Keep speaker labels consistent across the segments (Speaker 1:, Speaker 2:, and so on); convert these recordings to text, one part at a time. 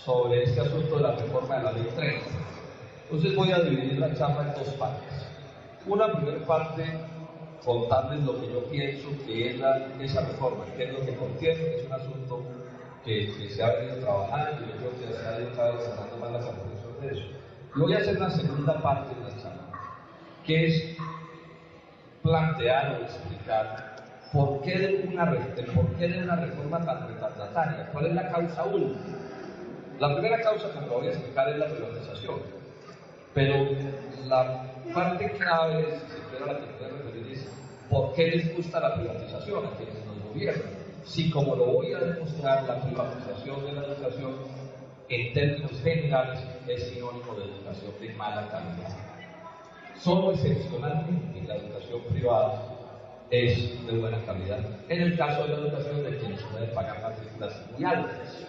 Speaker 1: sobre este asunto de la reforma de la Ley 30. Entonces voy a dividir la charla en dos partes. Una primera parte, contarles lo que yo pienso que es esa reforma, qué es lo que contiene, que es un asunto que se ha venido trabajando y yo creo que se ha estado desarrollando más la comprensión de eso. Y voy a hacer la segunda parte de la charla, que es plantear o explicar por qué de una reforma tan retardataria, cuál es la causa última. La primera causa que me voy a explicar es la privatización, pero la parte clave, si se quiere, a la que voy a referir es por qué les gusta la privatización a quienes nos gobiernan. Si, como lo voy a demostrar, la privatización de la educación en términos generales es sinónimo de educación de mala calidad. Solo excepcionalmente la educación privada es de buena calidad. En el caso de la educación de quienes pueden pagar matrículas muy altas,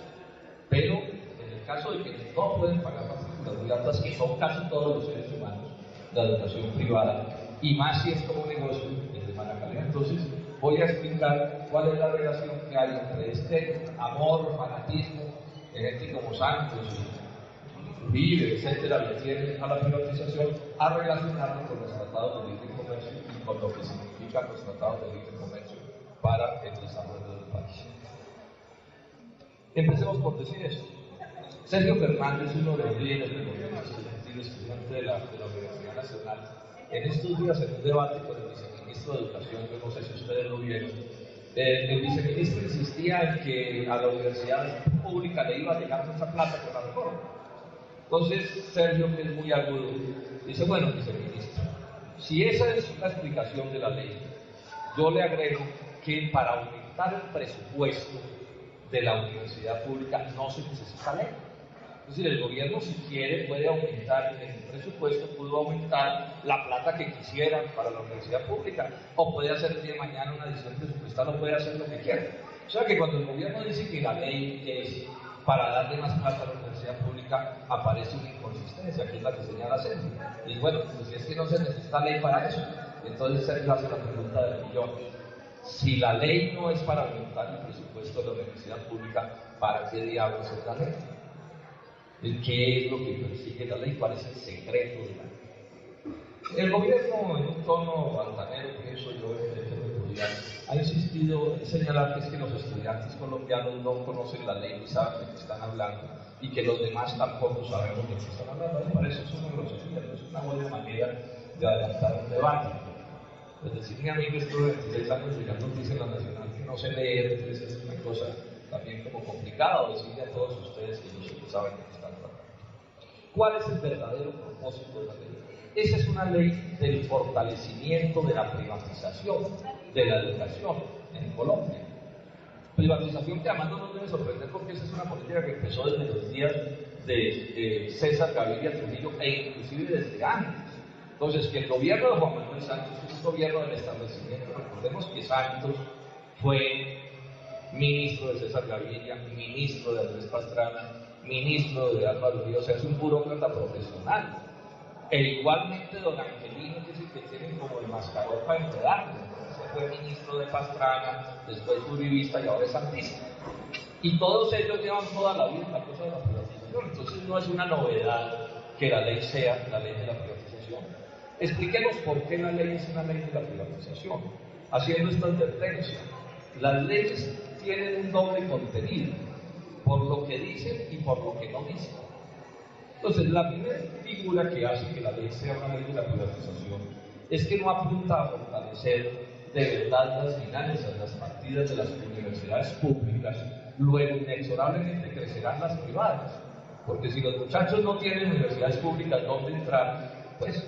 Speaker 1: pero en el caso de quienes no pueden pagar matrículas muy altas, que son casi todos los seres humanos, la educación privada, y más si es como negocio, es de mala calidad. Entonces voy a explicar cuál es la relación que hay entre este amor, fanatismo, gente como Santos, Uribe, etcétera, le tienen a la privatización, a relacionarlo con los tratados de libre comercio y con lo que significan los tratados de libre comercio para el desarrollo del país. Empecemos por decir esto. Sergio Fernández, uno de los líderes del movimiento estudiantil, estudiante de la Universidad Nacional, en estos días, en un debate con el viceministro de Educación, yo no sé si ustedes lo vieron, el viceministro insistía en que a la universidad pública le iba a llegar mucha plata con la reforma. Entonces Sergio, que es muy agudo, dice: bueno, viceministro, si esa es la explicación de la ley, yo le agrego que para aumentar el presupuesto de la universidad pública no se necesita ley. Es decir, el gobierno, si quiere, puede aumentar en el presupuesto, puede aumentar la plata que quisieran para la universidad pública, o puede hacer el día de mañana una adición presupuestal, o puede hacer lo que quiera. O sea que cuando el gobierno dice que la ley es para darle más plata a la universidad pública, aparece una inconsistencia, que es la que señala Sergio. Y bueno, pues si es que no se necesita ley para eso, entonces Sergio hace la pregunta del millón. Si la ley no es para aumentar el presupuesto de la universidad pública, ¿para qué diablos es la ley? ¿Qué es lo que persigue la ley? ¿Cuál es el secreto de la ley? El gobierno, en un tono altanero, pienso yo, ha insistido en señalar que es que los estudiantes colombianos no conocen la ley ni saben de qué están hablando, y que los demás tampoco sabemos de qué están hablando. Me parece eso una grosería, no es una buena manera de adelantar un debate. Es decir, mi amigo estuvo 26 años y ya nos dice la Nacional que no se lee, entonces es una cosa también como complicada decirle a todos ustedes que ellos sí saben de qué están hablando. ¿Cuál es el verdadero propósito de la ley? Esa es una ley del fortalecimiento de la privatización de la educación en Colombia. Privatización que además no nos debe sorprender, porque esa es una política que empezó desde los días de César Gaviria Trujillo e inclusive desde antes. Entonces, que el gobierno de Juan Manuel Santos es un gobierno del establecimiento. Recordemos que Santos fue ministro de César Gaviria, ministro de Andrés Pastrana, ministro de Álvaro Uribe, o sea, es un burócrata profesional. E igualmente don Angelino, que es el que tienen como el mascarón para enredarlo. Fue ministro de Pastrana, después uribista y ahora es santista. Y todos ellos llevan toda la vida en la cosa de la privatización. Entonces no es una novedad que la ley sea la ley de la privatización. Expliquemos por qué la ley es una ley de la privatización, haciendo esta advertencia. Las leyes tienen un doble contenido, por lo que dicen y por lo que no dicen. Entonces, la primera figura que hace que la ley sea una ley de la privatización es que no apunta a fortalecer de verdad las finanzas, las partidas de las universidades públicas, luego inexorablemente crecerán las privadas, porque si los muchachos no tienen universidades públicas donde entrar, pues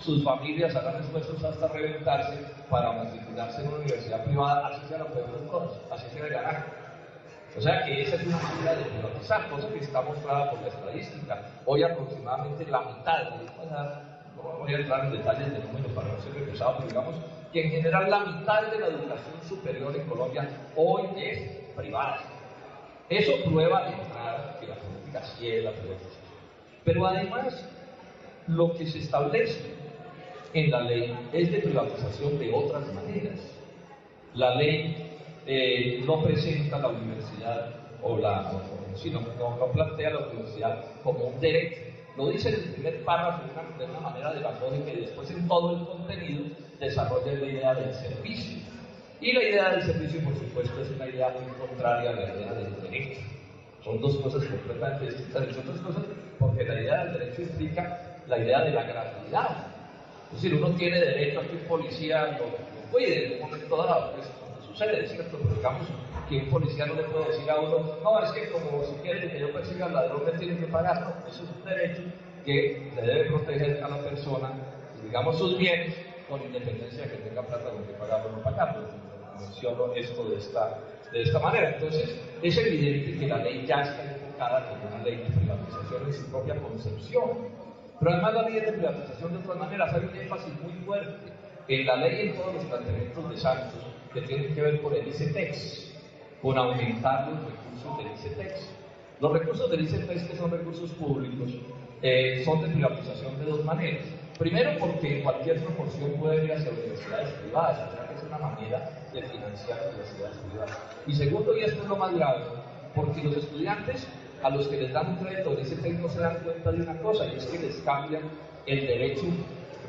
Speaker 1: sus familias harán esfuerzos hasta reventarse para matricularse en una universidad privada, así sea la peor de todas, así sea de ganar. O sea que esa es una manera de privatizar, cosa que está mostrada por la estadística. Hoy aproximadamente la mitad, no voy a entrar en detalles de números para no ser pesado, pero digamos que en general la mitad de la educación superior en Colombia hoy es privada. Eso prueba de entrada que la política sí es la privatización. Pero además, lo que se establece en la ley es de privatización de otras maneras. La ley no presenta a la universidad no plantea la universidad como un derecho. Lo dice en el primer párrafo de una manera demagógica y después en todo el contenido desarrolla la idea del servicio. Y la idea del servicio, por supuesto, es una idea muy contraria a la idea del derecho. Son dos cosas completamente distintas, entre otras cosas, porque la idea del derecho implica la idea de la gratuidad. Es decir, uno tiene derecho a que un policía lo cuide en un momento dado, pues sucede, ¿cierto? Pero digamos que un policía no le puede decir a uno, no, es que como si quiere que yo persiga al ladrón me tiene que pagar, no, eso es un derecho que le debe proteger a la persona, digamos, sus bienes, con independencia de que tenga plata con que pagarlo o no pagarlo. Menciono esto de esta manera. Entonces, es evidente que la ley ya está enfocada como una ley de privatización en su propia concepción. Pero además la ley de privatización de otras maneras hay un énfasis muy fuerte en la ley y en todos los planteamientos de Santos que tienen que ver con el ICETEX, con aumentar los recursos del ICETEX. Los recursos del ICETEX, que son recursos públicos, son de privatización de dos maneras. Primero, porque en cualquier proporción puede ir hacia universidades privadas, o sea que es una manera de financiar universidades privadas. Y segundo, y esto es lo más grave, porque los estudiantes a los que les dan un crédito del ICETEX no se dan cuenta de una cosa, y es que les cambian el derecho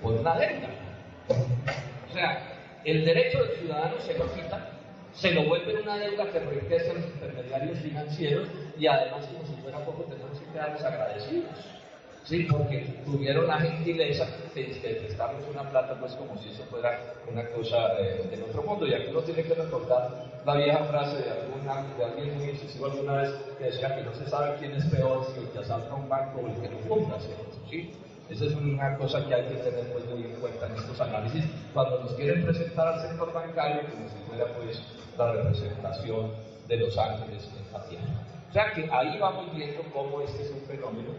Speaker 1: por una deuda. O sea, el derecho del ciudadano se lo quita, se lo vuelve una deuda que enriquece a los intermediarios financieros y además, como si fuera poco, tenemos que quedarles agradecidos. Sí, porque tuvieron la gentileza de prestarnos una plata, pues como si eso fuera una cosa del otro mundo. Y aquí uno tiene que recordar la vieja frase de alguien muy incisivo alguna vez que decía que no se sabe quién es peor, si el que asalta un banco o el que lo funda, ¿sí? Esa es una cosa que hay que tener pues, muy en cuenta en estos análisis cuando nos quieren presentar al sector bancario como si fuera pues la representación de los ángeles en la tierra. O sea que ahí vamos viendo cómo este es un fenómeno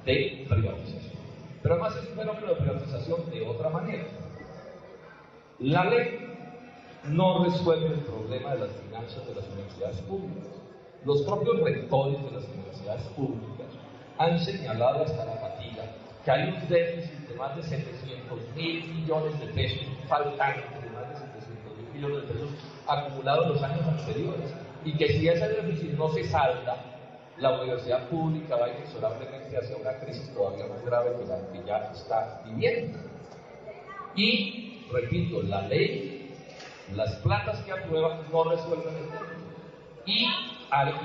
Speaker 1: de privatización. Pero además es un fenómeno de privatización de otra manera. La ley no resuelve el problema de las finanzas de las universidades públicas. Los propios rectores de las universidades públicas han señalado hasta la fatiga que hay un déficit de más de 700.000 millones de pesos, faltantes de más de 700.000 millones de pesos acumulados en los años anteriores, y que si ese déficit no se salda, la universidad pública va inexorablemente hacia una crisis todavía más grave que la que ya está viviendo. Y, repito, la ley, las platas que aprueban no resuelven el tema. Y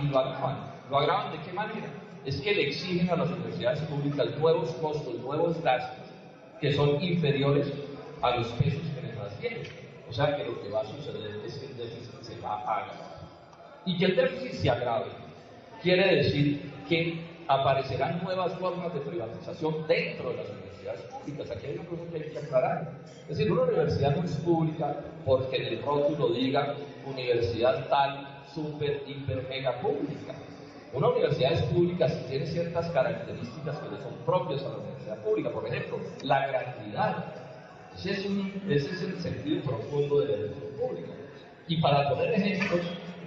Speaker 1: lo agravan. ¿Lo agravan de qué manera? Es que le exigen a las universidades públicas nuevos costos, nuevos gastos, que son inferiores a los pesos que les transfieren. O sea que lo que va a suceder es que el déficit se va a agravar. Y que el déficit se agrave quiere decir que aparecerán nuevas formas de privatización dentro de las universidades públicas. Aquí hay una cosa que hay que aclarar. Es decir, una universidad no es pública porque en el rótulo diga universidad tal, super, hiper, mega pública. Una universidad es pública si tiene ciertas características que le son propias a la universidad pública. Por ejemplo, la gratuidad. Ese es el sentido profundo de la educación pública. Y para poner ejemplos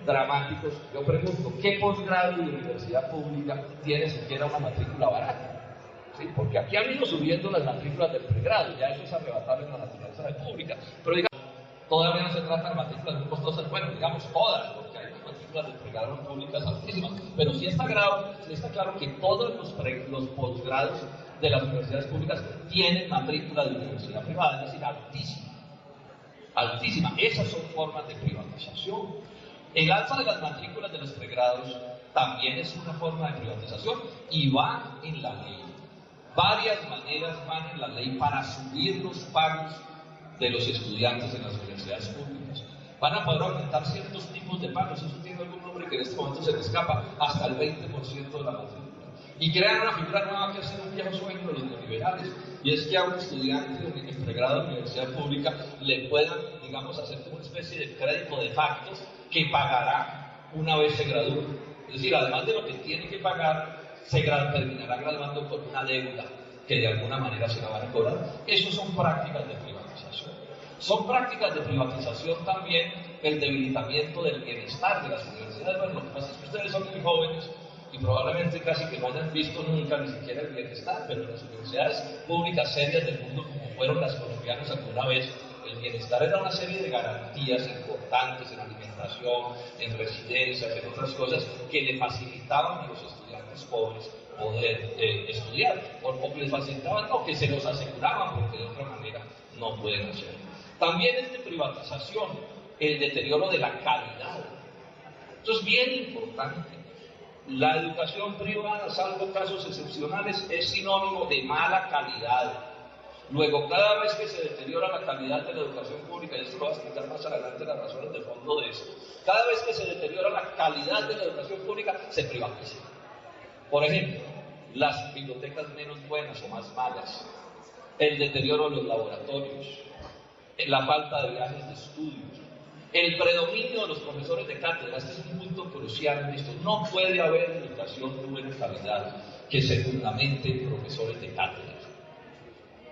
Speaker 1: dramáticos, yo pregunto, ¿qué posgrado de universidad pública tiene siquiera una matrícula barata? ¿Sí? Porque aquí han ido subiendo las matrículas del pregrado, ya eso es arrebatable en la naturaleza de pública, pero digamos, todavía no se trata de matrículas muy costosas, bueno, digamos todas, porque hay matrículas del pregrado públicas altísimas, pero sí está claro que todos los posgrados de las universidades públicas tienen matrícula de universidad privada, es decir, altísima. Esas son formas de privatización. El alza de las matrículas de los pregrados también es una forma de privatización y va en la ley. Varias maneras van en la ley para subir los pagos de los estudiantes en las universidades públicas. Van a poder aumentar ciertos tipos de pagos, eso tiene algún nombre que en este momento se le escapa, hasta el 20% de la matrícula. Y crean una figura nueva que ha sido un viejo sueño de los neoliberales, y es que a un estudiante de pregrado de la universidad pública le puedan, digamos, hacer como una especie de crédito de facto que pagará una vez se gradúe. Es decir, además de lo que tiene que pagar, se terminará graduando con una deuda que de alguna manera se la van a cobrar. Eso son prácticas de privatización. Son prácticas de privatización también el debilitamiento del bienestar de las universidades. Bueno, lo que pasa es que ustedes son muy jóvenes y probablemente casi que no hayan visto nunca ni siquiera el bienestar, pero en las universidades públicas serias del mundo, como fueron las colombianas alguna vez, el bienestar era una serie de garantías importantes importantes en alimentación, en residencias, en otras cosas, que le facilitaban a los estudiantes pobres poder estudiar, o les facilitaban, no, que se los aseguraban, porque de otra manera no pueden hacerlo. También es de privatización el deterioro de la calidad. Esto es bien importante. La educación privada, salvo casos excepcionales, es sinónimo de mala calidad. Luego, cada vez que se deteriora la calidad de la educación pública, y esto lo voy a explicar más adelante las razones de fondo de esto, cada vez que se deteriora la calidad de la educación pública, se privatiza. Por ejemplo, las bibliotecas menos buenas o más malas, el deterioro de los laboratorios, la falta de viajes de estudios, el predominio de los profesores de cátedra. Este es un punto crucial en esto. No puede haber educación de buena calidad que se fundamente en profesores de cátedra.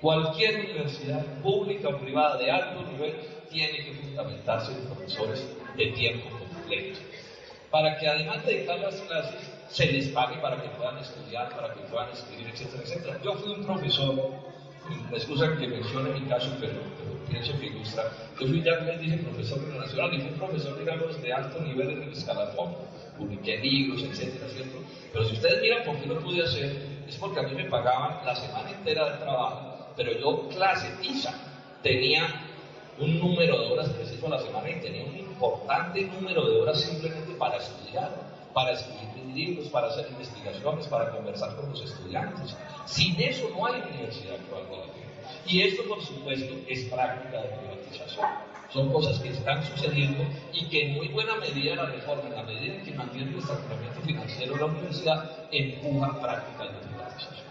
Speaker 1: Cualquier universidad pública o privada de alto nivel tiene que fundamentarse en profesores de tiempo completo, para que además de dictar las clases, se les pague para que puedan estudiar, para que puedan escribir, etcétera, etcétera. Yo fui un profesor, me excusan que mencione mi caso, pero pienso que ilustra. Yo fui, ya les dije, profesor internacional, y fui un profesor, digamos, de alto nivel en el escalafón, publiqué libros, etcétera, ¿cierto? Pero si ustedes miran por qué lo pude hacer, es porque a mí me pagaban la semana entera de trabajo, pero yo clase tiza, tenía un número de horas preciso a la semana y tenía un importante número de horas simplemente para estudiar, para escribir libros, para hacer investigaciones, para conversar con los estudiantes. Sin eso no hay universidad que valga la pena. Y esto, por supuesto, es práctica de privatización. Son cosas que están sucediendo y que en muy buena medida la reforma, en la medida en que mantiene el estrangulamiento financiero de la universidad, empuja prácticas de privatización.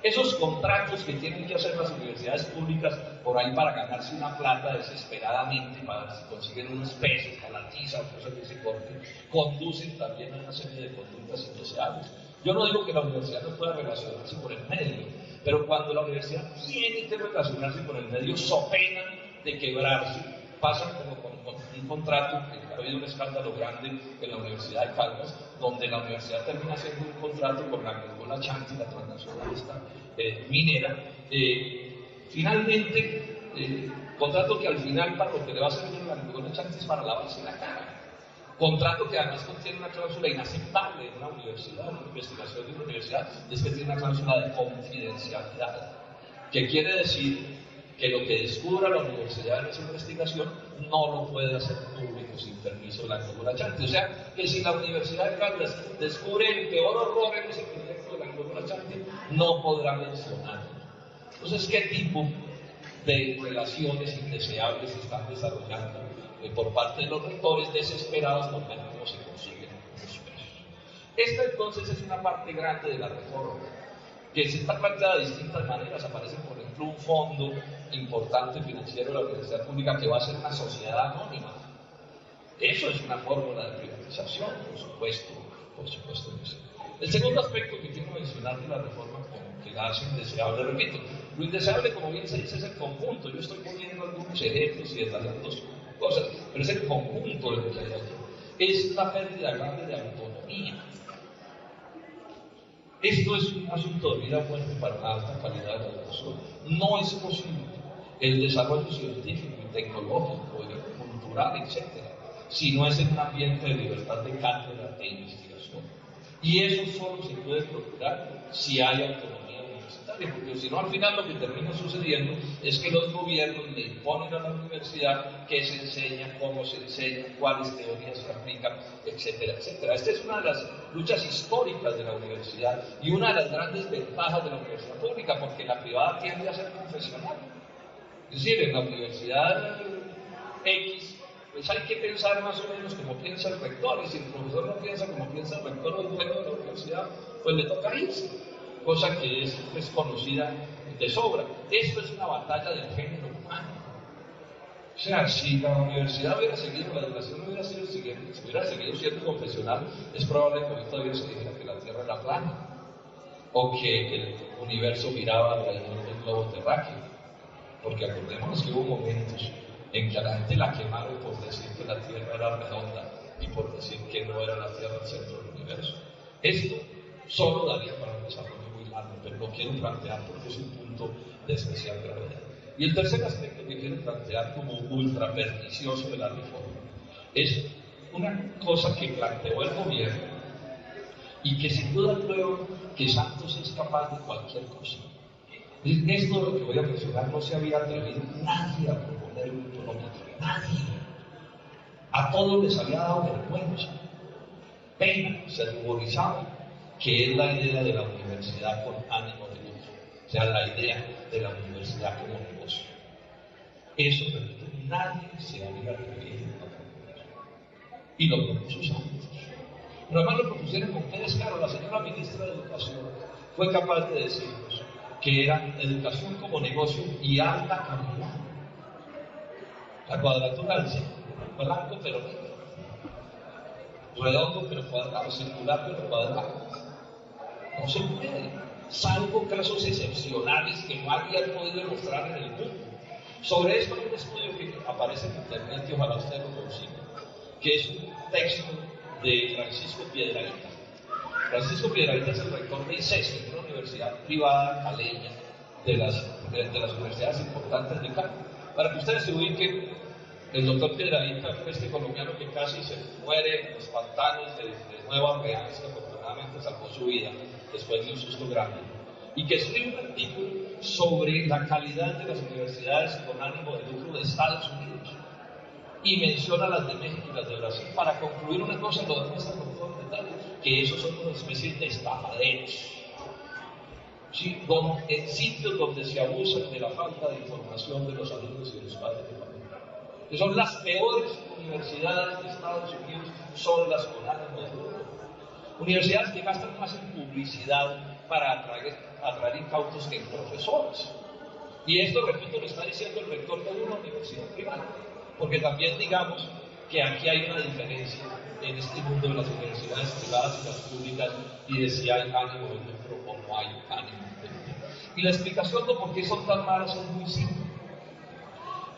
Speaker 1: Esos contratos que tienen que hacer las universidades públicas por ahí para ganarse una plata desesperadamente, para ver si consiguen unos pesos para la tiza o cosas de ese corte, conducen también a una serie de conductas indeseables. Yo no digo que la universidad no pueda relacionarse con el medio, pero cuando la universidad tiene que relacionarse con el medio, so pena de quebrarse, pasan como con un contrato, que ha habido un escándalo grande en la Universidad de Caldas, donde la universidad termina haciendo un contrato con la Chanti, la transnacional esta, minera, finalmente, contrato que al final para lo que le va a servir la Chanti es para lavarse la cara. Contrato que además contiene una cláusula inaceptable en una universidad, una investigación de una universidad, es que tiene una cláusula de confidencialidad, que quiere decir que lo que descubra la universidad en esa investigación no lo puede hacer público sin permiso de la Anglo Chanti. O sea, que si la Universidad de Caldas descubre el peor horror en ese proyecto de la Anglo Chanti, no podrá mencionarlo. Entonces, ¿qué tipo de relaciones indeseables se están desarrollando por parte de los rectores desesperados por ver cómo se consiguen los pesos? Esta entonces es una parte grande de la reforma, que se está planteada de distintas maneras. Aparece, por ejemplo, un fondo importante financiero de la universidad pública que va a ser una sociedad anónima. Eso es una fórmula de privatización, por supuesto. El segundo aspecto que quiero mencionar de la reforma, como que la hace indeseable, repito, lo indeseable, como bien se dice, es el conjunto. Yo estoy poniendo algunos ejemplos y detallando cosas, pero es el conjunto de lo que hay aquí. Es la pérdida grande de autonomía. Esto es un asunto de vida o muerte para la alta calidad de la educación. No es posible el desarrollo científico y tecnológico, y cultural, etc., si no es en un ambiente de libertad de cátedra e investigación. Y eso solo se puede procurar si hay autonomía universitaria, porque si no, al final lo que termina sucediendo es que los gobiernos le imponen a la universidad qué se enseña, cómo se enseña, cuáles teorías se aplican, etcétera, etcétera. Esta es una de las luchas históricas de la universidad y una de las grandes ventajas de la universidad pública, porque la privada tiende a ser confesional. Es decir, en la universidad X, pues hay que pensar más o menos como piensa el rector, y si el profesor no piensa como piensa el rector o el dueño de la universidad, pues le toca irse, cosa que es conocida de sobra. Esto es una batalla del género humano. O sea, si la universidad hubiera seguido, la educación hubiera sido siguiente, si hubiera seguido siendo confesional, es probable que hoy todavía se dijera que la Tierra era plana, o que el universo giraba alrededor del globo terráqueo. Porque acordémonos que hubo momentos en que a la gente la quemaron por decir que la Tierra era redonda y por decir que no era la Tierra el centro del universo. Esto solo daría para un desarrollo muy largo, pero lo quiero plantear porque es un punto de especial gravedad. Y el tercer aspecto que quiero plantear como ultra pernicioso de la reforma Es una cosa que planteó el gobierno y que sin duda prueba que Santos es capaz de cualquier cosa. Esto lo que voy a mencionar no se había atrevido nadie a proponer un autonómico, nadie. A todos les había dado vergüenza, pena, se ruborizaba, que es la idea de la universidad con ánimo de lucro, o sea, la idea de la universidad como negocio. Eso, repito, nadie se había atrevido a proponer. Y lo propuso Santos. Pero además lo propusieron con qué descaro. La señora ministra de Educación fue capaz de decirnos que era educación como negocio y alta calidad. La cuadratura del círculo, blanco pero negro, redondo pero cuadrado, circular pero cuadrado. No se puede, salvo casos excepcionales que no habían podido demostrar en el mundo. Sobre esto hay un estudio que aparece en internet y ojalá ustedes lo consigan, que es un texto de Francisco Piedrahita. Francisco Piedrahita es el rector de ICESI, una universidad privada caleña de las universidades importantes de Cali. Para que ustedes se ubiquen, el doctor Piedrahita fue este colombiano que casi se muere en los pantanos de Nueva Orleans, que afortunadamente salvó su vida después de un susto grande, y que escribe un artículo sobre la calidad de las universidades con ánimo de lucro de Estados Unidos, y menciona las de México y las de Brasil, para concluir una cosa, lo demuestra con todo el detalle, que esos son una especie de estafaderos, ¿sí? En sitios donde se abusan de la falta de información de los alumnos y de los padres de familia. Que son las peores universidades de Estados Unidos, son las con ánimo de lucro. Universidades que gastan más en publicidad para atraer incautos que en profesores. Y esto, repito, lo está diciendo el rector de una universidad privada, porque también digamos que aquí hay una diferencia en este mundo de las universidades privadas y las públicas, y de si hay ánimo de lucro o no hay ánimo de lucro. Y la explicación de por qué son tan malas es muy simple.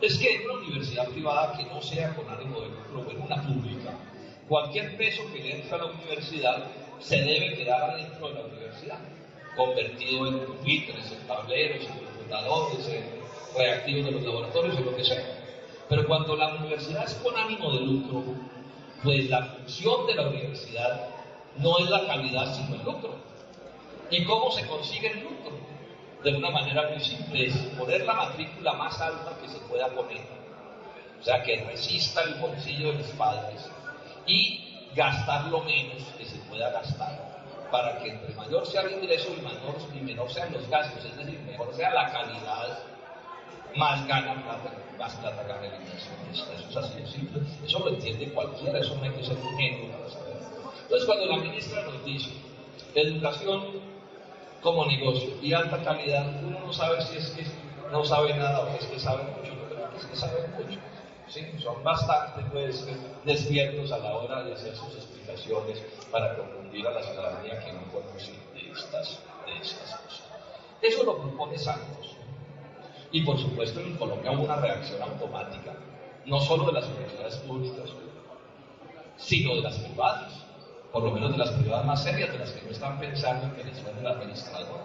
Speaker 1: Es que en una universidad privada que no sea con ánimo de lucro o en una pública, cualquier peso que le entre a la universidad se debe quedar adentro de la universidad, convertido en pupitres, en tableros, en computadores, en reactivos de los laboratorios, en lo que sea. Pero cuando la universidad es con ánimo de lucro, pues la función de la universidad no es la calidad, sino el lucro. ¿Y cómo se consigue el lucro? De una manera muy simple, es poner la matrícula más alta que se pueda poner, o sea, que resista el bolsillo de los padres, y gastar lo menos que se pueda gastar, para que entre mayor sea el ingreso y menor sean los gastos, es decir, mejor sea la calidad, más gana plata, más plata gana la inversión. Eso es así de simple, eso lo entiende cualquiera, eso no hay que ser un genio para saber. Entonces, cuando la ministra nos dice educación como negocio y alta calidad, uno no sabe si es que no sabe nada o es que sabe mucho. Yo creo que es que saben mucho, ¿sí? Son bastante pues, despiertos a la hora de hacer sus explicaciones para confundir a la ciudadanía que no conoce de estas cosas. Eso lo propone Santos. Y por supuesto en Colombia hubo una reacción automática, no solo de las universidades públicas, sino de las privadas, por lo menos de las privadas más serias, de las que no están pensando en que les suene el administrador,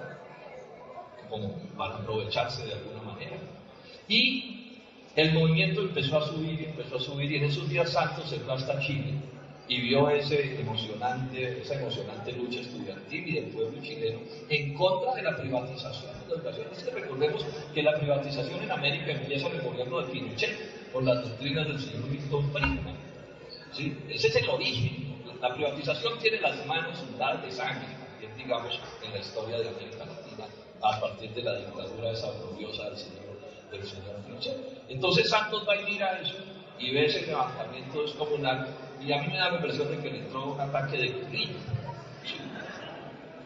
Speaker 1: como van a aprovecharse de alguna manera. Y el movimiento empezó a subir, y en esos días Santos se fue hasta Chile y vio esa emocionante lucha estudiantil y del pueblo chileno en contra de la privatización de la educación. Es que recordemos que la privatización en América empieza en el gobierno de Pinochet, por las doctrinas del señor Milton Friedman, ¿sí? Ese es el origen. La privatización tiene las manos untadas de sangre, digamos, en la historia de América Latina, a partir de la dictadura esa gloriosa del señor Pinochet. Entonces Santos va y mira eso y ve ese levantamiento descomunal, y a mí me da la impresión de que le entró un ataque de guerrilla. ¿Sí?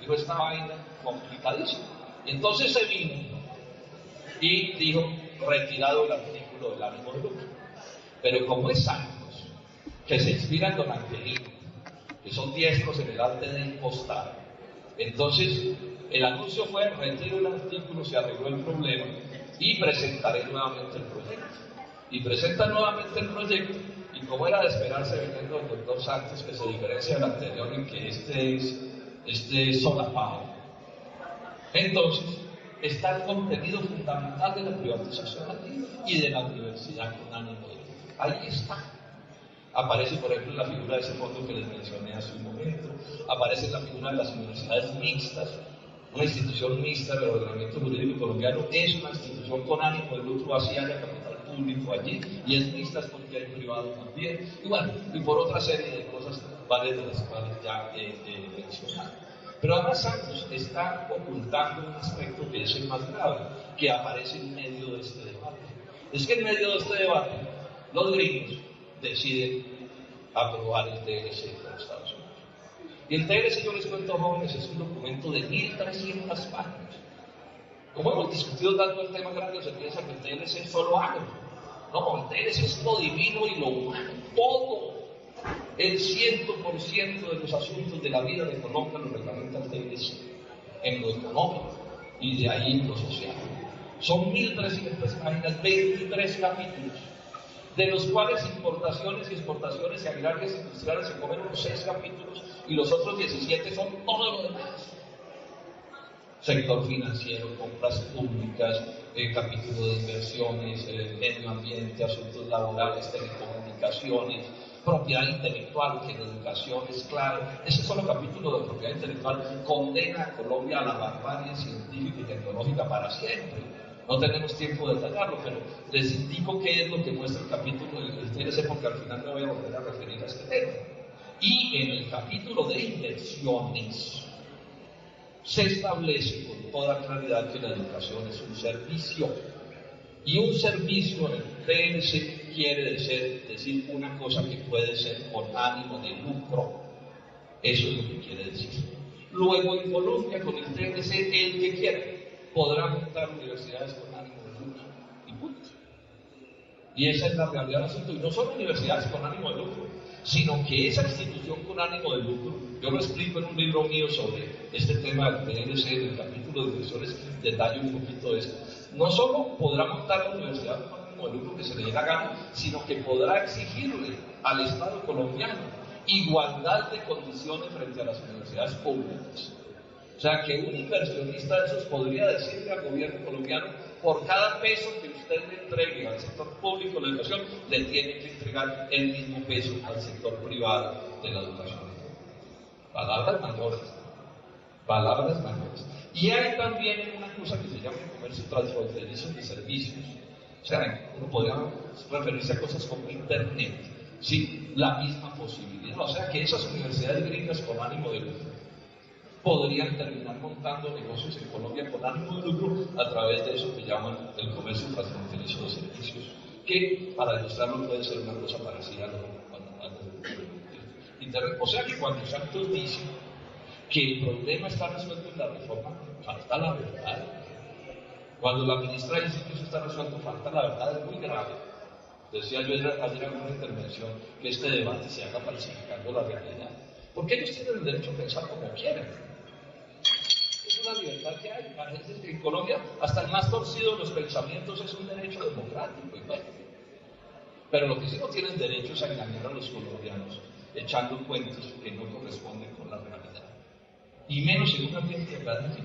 Speaker 1: Dijo, esta vaina complicadísima. Y entonces se vino y dijo, retirado el artículo del ánimo de lucro. Pero como es Santos, que se inspira en Don Angelino, que son diestros en el arte de impostar, entonces el anuncio fue, retiro el artículo, se arregló el problema y presentaré nuevamente el proyecto. Y presenta nuevamente el proyecto, y como era de esperarse viniendo del doctor Santos, que se diferencia del anterior en que este es solapado. Entonces está el contenido fundamental de la privatización y de la universidad con ánimo de lucro. Ahí está. Aparece, por ejemplo, la figura de ese fondo que les mencioné hace un momento, aparece la figura de las universidades mixtas. Una institución mixta del ordenamiento jurídico colombiano es una institución con ánimo de lucro, así haya capital público allí, y es mixta porque hay privado también, y bueno, y por otra serie de cosas, varias de las cuales ya he mencionado. Pero además Santos está ocultando un aspecto que es el más grave, que aparece en medio de este debate. Es que en medio de este debate, los gringos deciden aprobar el TLC con Estados Unidos. Y el TLC, yo les cuento, jóvenes, es un documento de 1.300 páginas. Como hemos discutido tanto el tema grande, se piensa que el TLC es solo algo. No, el TLC es lo divino y lo humano, todo. El 100% de los asuntos de la vida de Colombia lo reglamenta el TLC, en lo económico y de ahí en lo social. Son 1.300 páginas, 23 capítulos, de los cuales importaciones y exportaciones y agrarias e industriales se comen unos 6 capítulos y los otros 17 son todo lo demás. Sector financiero, compras públicas, capítulo de inversiones, medio ambiente, asuntos laborales, telecomunicaciones, propiedad intelectual, que en educación es claro. Ese solo capítulo de propiedad intelectual condena a Colombia a la barbarie científica y tecnológica para siempre. No tenemos tiempo de detallarlo, pero les indico qué es lo que muestra el capítulo del TLC, porque al final me voy a volver a referir a este tema. Y en el capítulo de inversiones se establece con toda claridad que la educación es un servicio. Y un servicio en el TLC quiere decir una cosa que puede ser con ánimo de lucro. Eso es lo que quiere decir. Luego en Colombia, con el TLC, el que quiera podrá montar universidades con ánimo de lucro y punto. Y esa es la realidad del asunto. Y no solo universidades con ánimo de lucro, sino que esa institución con ánimo de lucro, yo lo explico en un libro mío sobre este tema del TLC, en el capítulo de inversiones, detallo un poquito de esto. No solo podrá montar la universidad con ánimo de lucro que se le dé la gana, sino que podrá exigirle al Estado colombiano igualdad de condiciones frente a las universidades públicas. O sea, que un inversionista de esos podría decirle al gobierno colombiano, por cada peso que usted le entregue al sector público de la educación, le tiene que entregar el mismo peso al sector privado de la educación. Palabras mayores. Palabras mayores. Y hay también una cosa que se llama el comercio transfronterizo de servicios. O sea, uno podría referirse a cosas como Internet, ¿sí? La misma posibilidad. O sea, que esas universidades gringas con ánimo de lucro podrían terminar montando negocios en Colombia con ánimo de lucro a través de eso que llaman el comercio transfronterizo de servicios, que para ilustrarlo puede ser una cosa parecida a Internet. O sea que cuando Santos dice que el problema está resuelto en la reforma, falta la verdad. Cuando la ministra dice que eso está resuelto, falta la verdad, es muy grave. Decía yo ayer en una intervención que este debate se haga falsificando la realidad. Porque ellos tienen el derecho a pensar como quieran. Es una libertad que hay. Parece que en Colombia hasta el más torcido de los pensamientos es un derecho democrático y bueno. Pero lo que sí no tienen derecho es a engañar a los colombianos echando cuentos que no corresponden con la realidad. Y menos en un ambiente académico.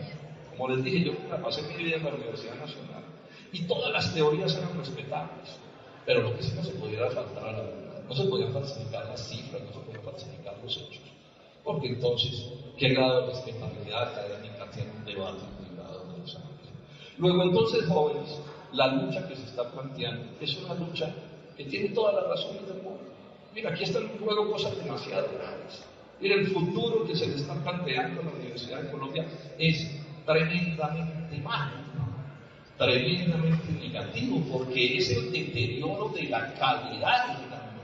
Speaker 1: Como les dije, yo la pasé mi vida en la Universidad Nacional y todas las teorías eran respetables. Pero lo que sí no se pudiera faltar a la verdad. No se podían falsificar las cifras, no se podían falsificar los hechos. Porque entonces, ¿qué grado de respetabilidad académica tiene un debate privado de los años? Luego, entonces, jóvenes, la lucha que se está planteando es una lucha que tiene todas las razones del mundo. Mira, aquí están en juego cosas demasiado graves. Mira, el futuro que se le está planteando a la Universidad de Colombia es tremendamente malo, tremendamente negativo, porque es el deterioro de la calidad del camino.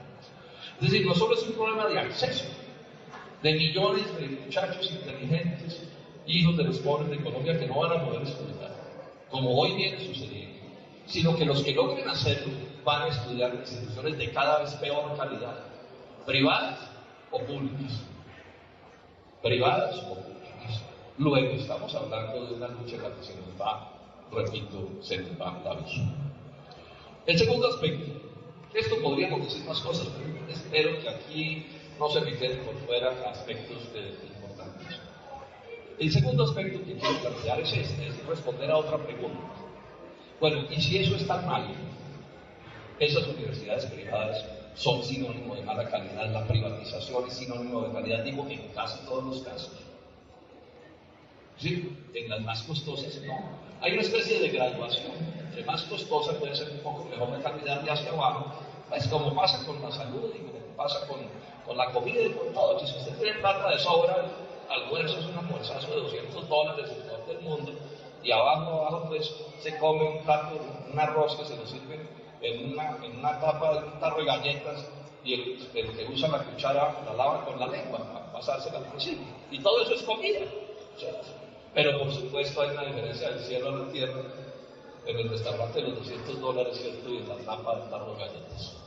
Speaker 1: Es decir, no solo es un problema de acceso, de millones de muchachos inteligentes, hijos de los pobres de Colombia que no van a poder estudiar, como hoy viene sucediendo, sino que los que logren hacerlo van a estudiar en instituciones de cada vez peor calidad, privadas o públicas. Privadas o públicas. Luego estamos hablando de una lucha en la que se nos va, repito, se nos va la vida. El segundo aspecto, esto podríamos decir más cosas, pero espero que aquí no se me queden por fuera aspectos importantes. El segundo aspecto que quiero plantear es este, es responder a otra pregunta. Bueno, ¿y si eso está mal? Esas universidades privadas, son sinónimo de mala calidad, la privatización es sinónimo de calidad, digo, en casi todos los casos. Sí, en las más costosas no. Hay una especie de graduación. Entre más costosa puede ser un poco mejor la calidad de hacia abajo. Es como pasa con la salud y como pasa con la comida y con todo. Que si usted tiene plata de sobra, almuerzo es un almuerzazo de $200 en todo el mundo. Y abajo pues se come un plato, un arroz que se lo sirven en una tapa de un tarro de galletas y el que usa la cuchara la lava con la lengua para pasársela al principio. Y todo eso es comida. Pero por supuesto hay una diferencia del cielo a la tierra en el restaurante de los $200, ¿cierto? Y en la tapa del tarro de galletas.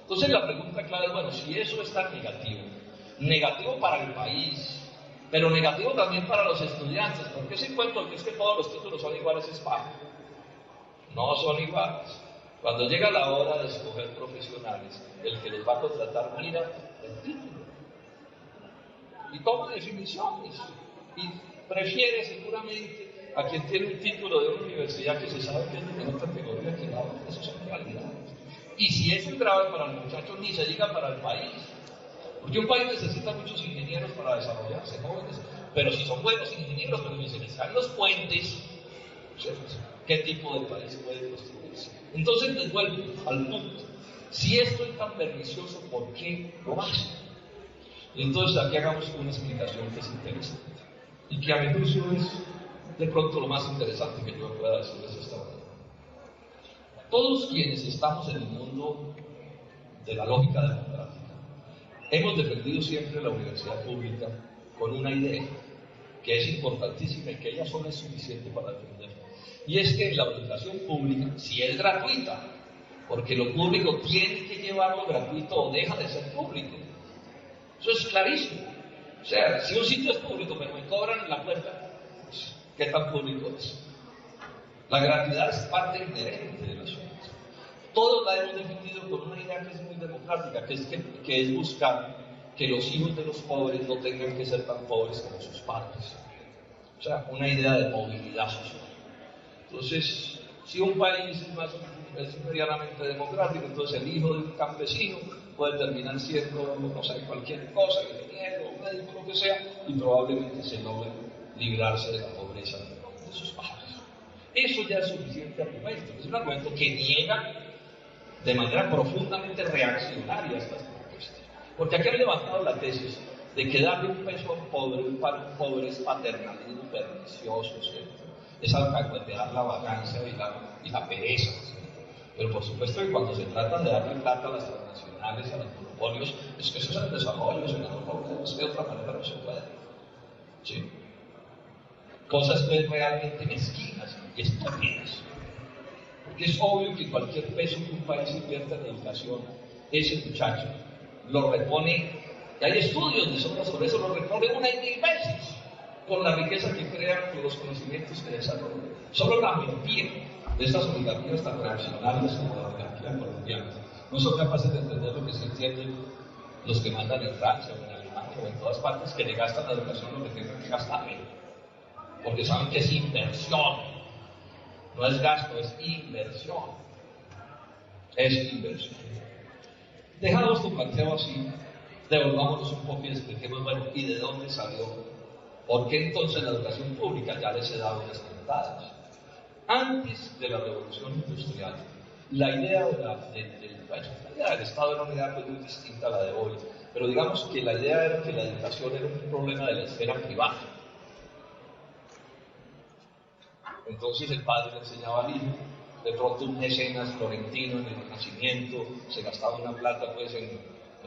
Speaker 1: Entonces la pregunta clave es, bueno, si eso es tan negativo para el país, pero negativo también para los estudiantes, porque ese cuento que es que todos los títulos son iguales es pago. No son iguales. Cuando llega la hora de escoger profesionales, el que los va a contratar mira el título y toma definiciones y prefiere seguramente a quien tiene un título de una universidad que se sabe que es de menor categoría que la otra. Eso son realidades. Y si eso es grave para los muchachos, ni se diga para el país. Porque un país necesita muchos ingenieros para desarrollarse, jóvenes. Pero si son buenos ingenieros, pero ni se les dan los puentes, ¿qué tipo de país puede construirse? Entonces les vuelvo al punto. Si esto es tan pernicioso, ¿por qué lo hacen? Entonces aquí hagamos una explicación que es interesante. Y que a mi juicio es de pronto lo más interesante que yo pueda decirles esta mañana. Todos quienes estamos en el mundo de la lógica democrática, hemos defendido siempre la universidad pública con una idea que es importantísima y que ella sola es suficiente para defender. Y es que la educación pública, si es gratuita, porque lo público tiene que llevarlo gratuito o deja de ser público. Eso es clarísimo. O sea, si un sitio es público pero me cobran en la puerta, ¿qué tan público es? La gratuidad es parte inherente del asunto. Todos la hemos defendido con una idea que es muy democrática, que es buscar que los hijos de los pobres no tengan que ser tan pobres como sus padres. O sea, una idea de movilidad social. Entonces, si un país es medianamente democrático, entonces el hijo de un campesino puede terminar siendo, no sé, cualquier cosa, ingeniero, médico, lo que sea, y probablemente se logre librarse de la pobreza de sus padres. Eso ya es suficiente argumento. Es un argumento que niega de manera profundamente reaccionaria estas propuestas. Porque aquí han levantado la tesis de que darle un peso a un pobre es paternalismo pernicioso, ¿cierto? Es alcahuetear la vagancia y la pereza, ¿cierto? Pero por supuesto que cuando se trata de darle plata a las transnacionales, a los monopolios, es que eso es el desarrollo, senador Paula, es que de otra manera no se puede. ¿Sí? Cosas pues realmente mezquinas y estúpidas. Porque es obvio que cualquier peso que un país invierta en educación, ese muchacho lo repone, y hay estudios sobre eso, lo repone 1.000 veces con la riqueza que crean, con los conocimientos que desarrollan. Solo la mentira de estas oligarquías tan reaccionarias como la oligarquía colombiana no son capaces de entender lo que se entienden los que mandan en Francia o en Alemania o en todas partes, que le gastan la educación lo que tengan que gastarle, porque saben que es inversión. No es gasto, es inversión. Es inversión. Dejamos tu planteo así, devolvámonos un poco y expliquemos, bueno, ¿y de dónde salió? ¿Por qué entonces la educación pública ya les he dado unas ventajas? Antes de la revolución industrial, la idea del Estado era una idea pues, muy distinta a la de hoy, pero digamos que la idea era que la educación era un problema de la esfera privada. Entonces el padre le enseñaba al hijo, de pronto un mecenas florentino en el Renacimiento se gastaba una plata pues en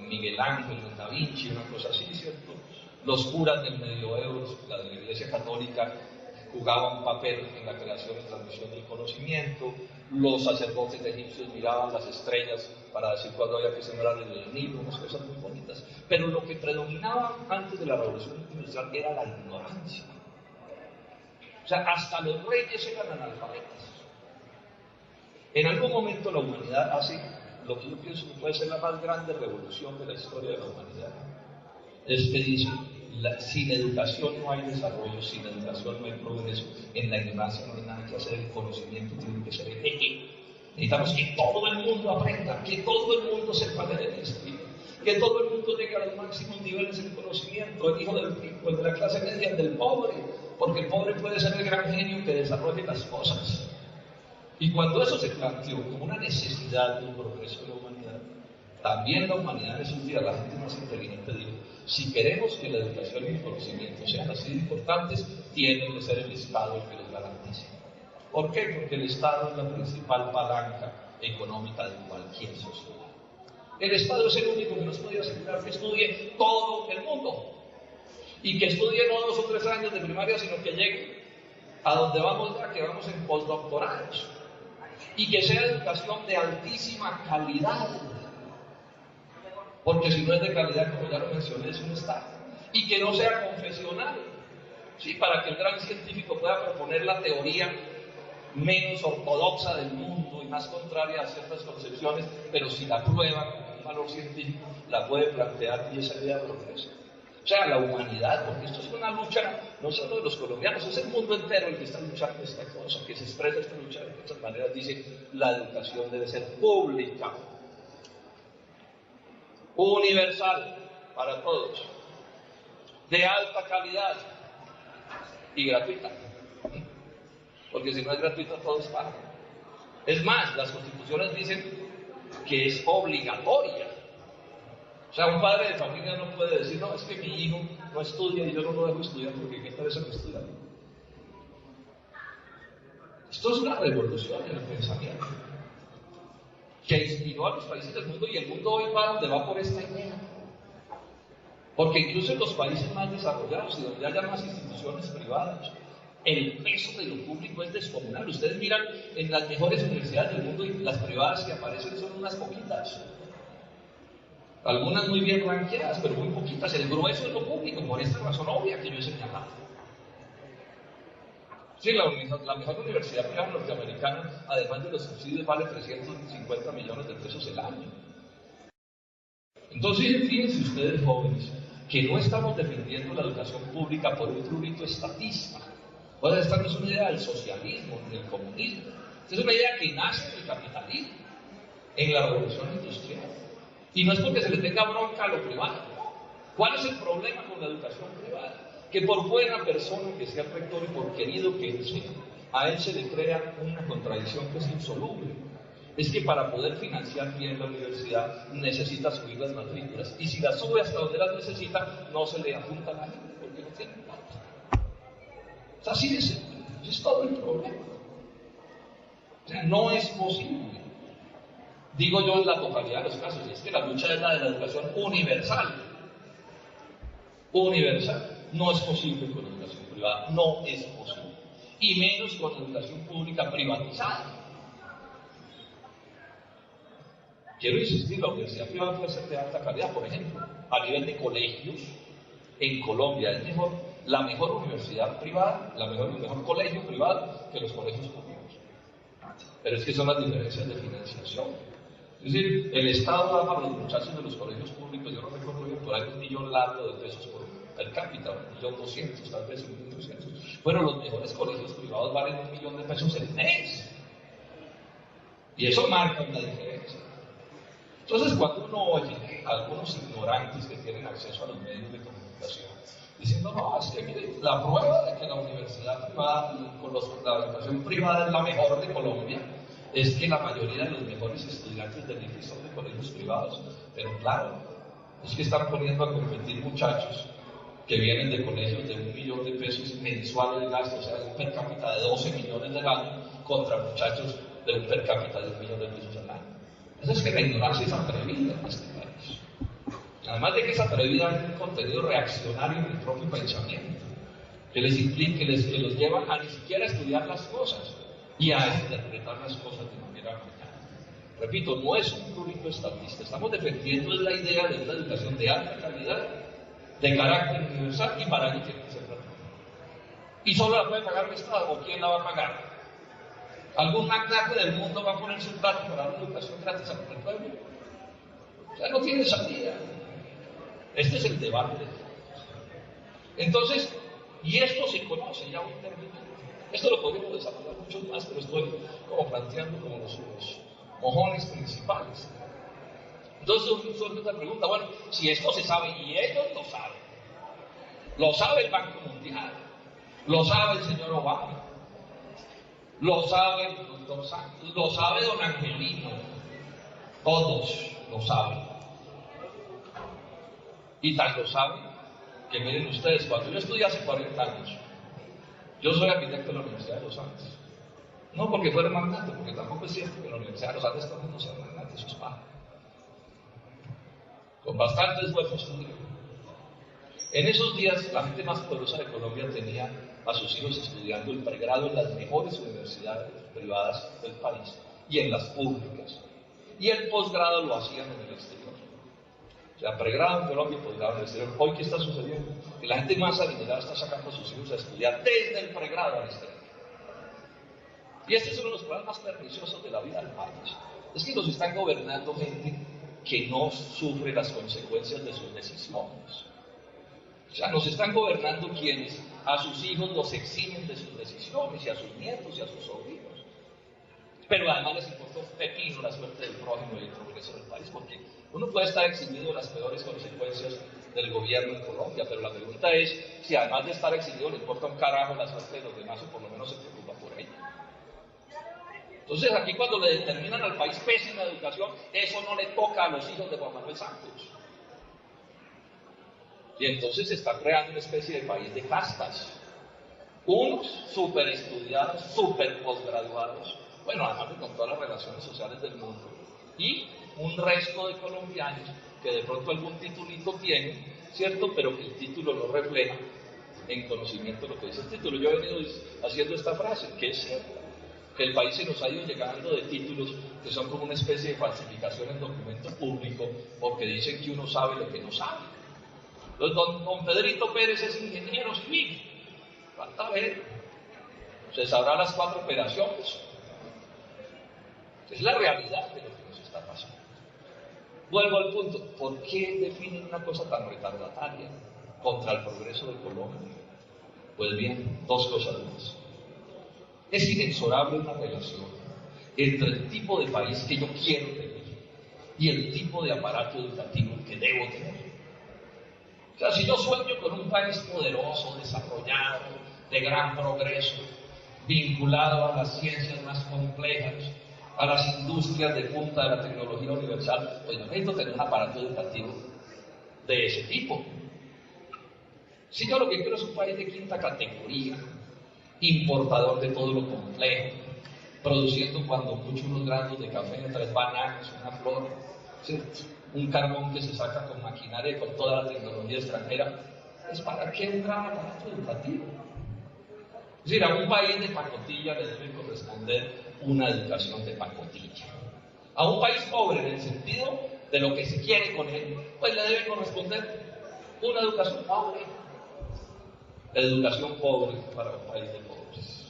Speaker 1: Miguel Ángel, en Da Vinci, una cosa así, ¿cierto? Los curas del medioevo, la de la Iglesia Católica, jugaban un papel en la creación y transmisión del conocimiento, los sacerdotes egipcios miraban las estrellas para decir cuándo había que sembrar el Nilo, unas cosas muy bonitas. Pero lo que predominaba antes de la revolución industrial era la ignorancia. O sea, hasta los reyes eran analfabetas. En algún momento la humanidad hace lo que yo pienso que puede ser la más grande revolución de la historia de la humanidad. Es que dice, sin educación no hay desarrollo, sin educación no hay progreso, en la ignorancia no hay nada que hacer, el conocimiento tiene que ser el eje. Necesitamos que todo el mundo aprenda, que todo el mundo sepa leer y escribir, que todo el mundo llegue a los máximos niveles de conocimiento, el hijo del rico, el de la clase media, el del pobre, porque el pobre puede ser el gran genio que desarrolle las cosas. Y cuando eso se planteó como una necesidad del progreso de la humanidad, también la humanidad en esos días, la gente más inteligente dijo, si queremos que la educación y el conocimiento sean así de importantes, tiene que ser el Estado el que los garantice. ¿Por qué? Porque el Estado es la principal palanca económica de cualquier sociedad. El Estado es el único que nos puede asegurar que estudie todo el mundo. Y que estudie no 2 o 3 años de primaria, sino que llegue a donde vamos ya, que vamos en postdoctorados. Y que sea educación de altísima calidad. Porque si no es de calidad, como ya lo mencioné, es un Estado. Y que no sea confesional. ¿Sí? Para que el gran científico pueda proponer la teoría menos ortodoxa del mundo y más contraria a ciertas concepciones, pero si la prueba con un valor científico, la puede plantear y esa idea progresa. O sea, la humanidad, porque esto es una lucha no solo de los colombianos, es el mundo entero el que está luchando esta cosa, que se expresa esta lucha de muchas maneras. Dice, la educación debe ser pública, universal para todos, de alta calidad y gratuita. Porque si no es gratuito, todo es pago. Es más, las constituciones dicen que es obligatoria. O sea, un padre de familia no puede decir, no, es que mi hijo no estudia y yo no lo dejo estudiar porque ¿qué tal eso no estudia? Esto es una revolución en el pensamiento que inspiró a los países del mundo, y el mundo hoy va donde va por esta idea. Porque incluso en los países más desarrollados y donde haya más instituciones privadas, el peso de lo público es descomunal. Ustedes miran en las mejores universidades del mundo y las privadas que aparecen son unas poquitas. Algunas muy bien ranqueadas, pero muy poquitas. El grueso es lo público, por esta razón obvia que yo he señalado. Sí, la mejor universidad privada norteamericana, además de los subsidios, vale 350 millones de pesos el año. Entonces, fíjense ustedes, jóvenes, que no estamos defendiendo la educación pública por un prurito estatista. O sea, esta no es una idea del socialismo, del comunismo. Esta es una idea que nace del capitalismo, en la revolución industrial. Y no es porque se le tenga bronca a lo privado. ¿Cuál es el problema con la educación privada? Que por buena persona que sea el rector y por querido que él sea, a él se le crea una contradicción que es insoluble. Es que para poder financiar bien la universidad necesita subir las matrículas. Y si las sube hasta donde las necesita, no se le apunta a la gente porque no tiene plata. Es así de simple. Ese es todo el problema. O sea, no es posible. Digo yo en la totalidad de los casos, es que la lucha es la de la educación universal. Universal. No es posible con la educación privada, no es posible. Y menos con la educación pública privatizada. Quiero insistir, la universidad privada puede ser de alta calidad, por ejemplo, a nivel de colegios, en Colombia es la mejor universidad privada, el mejor colegio privado que los colegios públicos. Pero es que son las diferencias de financiación. Es decir, el Estado da para los muchachos de los colegios públicos, yo no recuerdo bien, por ahí $1 millón largo de pesos per cápita, $1.200.000, tal vez $1.300.000. Bueno, los mejores colegios privados valen $1 millón el mes. Y eso marca una diferencia. Entonces, cuando uno oye a algunos ignorantes que tienen acceso a los medios de comunicación, diciendo, no, es que mire, la prueba de que la universidad privada, la educación privada es la mejor de Colombia, es que la mayoría de los mejores estudiantes del IFES son de colegios privados. Pero claro, es que están poniendo a competir muchachos que vienen de colegios de $1 millón mensuales de gasto, o sea, un per cápita de 12 millones al año, contra muchachos de un per cápita de $1 millón al año. Eso es que la ignorancia es atrevida en este país. Además de que es atrevida, hay un contenido reaccionario en el propio pensamiento, que les implica, que los lleva a ni siquiera estudiar las cosas y a interpretar las cosas de manera aplicada. Repito, no es un prurito estatista, estamos defendiendo la idea de una educación de alta calidad, de carácter universal, y para ello tiene que ser gratuita. ¿Y solo la puede pagar el Estado o quién la va a pagar? ¿Algún magnate del mundo va a poner su plata para dar una educación gratis a todo el pueblo? O sea, no tiene salida. Este es el debate. Entonces, y esto se conoce, ya voy terminando. Esto lo podemos desarrollar mucho más, pero estoy como planteando como los mojones principales. Entonces surge otra pregunta, bueno, si esto se sabe, y ellos lo sabe el Banco Mundial, lo sabe el señor Obama, lo sabe el doctor Santos, lo sabe don Angelino, todos lo saben. Y tan lo saben que miren ustedes, cuando yo estudié hace 40 años, yo soy arquitecto de la Universidad de los Andes. No porque fuera magnate, porque tampoco es cierto que en la Universidad de los Andes todo el mundo sea magnate, eso es paja. Con bastante esfuerzo estudié. En esos días, la gente más poderosa de Colombia tenía a sus hijos estudiando el pregrado en las mejores universidades privadas del país y en las públicas. Y el posgrado lo hacían en el exterior. O sea, pregrado en Colombia y posgrado en el exterior. Hoy, ¿qué está sucediendo? Que la gente más adinerada está sacando a sus hijos a estudiar desde el pregrado al exterior. Y este es uno de los problemas más perniciosos de la vida del país. Es que nos están gobernando gente que no sufre las consecuencias de sus decisiones. O sea, nos están gobernando quienes a sus hijos los eximen de sus decisiones, y a sus nietos y a sus sobrinos. Pero además les importa un pepino la suerte del prójimo y el progreso del país, porque uno puede estar eximido de las peores consecuencias del gobierno en Colombia, pero la pregunta es si además de estar eximido le importa un carajo la suerte de los demás, o por lo menos se preocupa por ello. Entonces aquí cuando le determinan al país pésima educación, eso no le toca a los hijos de Juan Manuel Santos. Y entonces se está creando una especie de país de castas. Unos súper estudiados, súper posgraduados, bueno, además de con todas las relaciones sociales del mundo, y un resto de colombianos que de pronto algún titulito tienen, ¿cierto? Pero que el título no refleja en conocimiento lo que dice el título. Yo he venido haciendo esta frase, que es cierta, que el país se nos ha ido llegando de títulos que son como una especie de falsificación en documento público, porque dicen que uno sabe lo que no sabe. Entonces, don Pedrito Pérez es ingeniero civil, falta ver, se sabrá las 4 operaciones. Es la realidad de lo que nos está pasando. Vuelvo al punto, ¿por qué definen una cosa tan retardataria contra el progreso de Colombia? Pues bien, 2 cosas más. Es inexorable una relación entre el tipo de país que yo quiero tener y el tipo de aparato educativo que debo tener. O sea, si yo sueño con un país poderoso, desarrollado, de gran progreso, vinculado a las ciencias más complejas, a las industrias de punta de la tecnología universal, pues yo necesito tener un aparato educativo de ese tipo. Si yo lo que quiero es un país de quinta categoría, importador de todo lo complejo, produciendo cuando mucho unos granos de café, 3 bananas, una flor, ¿cierto? Un carbón que se saca con maquinaria y con toda la tecnología extranjera, ¿es para qué un gran aparato educativo? Es decir, a un país de pacotilla le debe corresponder una educación de pacotilla. A un país pobre, en el sentido de lo que se quiere con él, pues le debe corresponder una educación pobre. La educación pobre para un país de pobres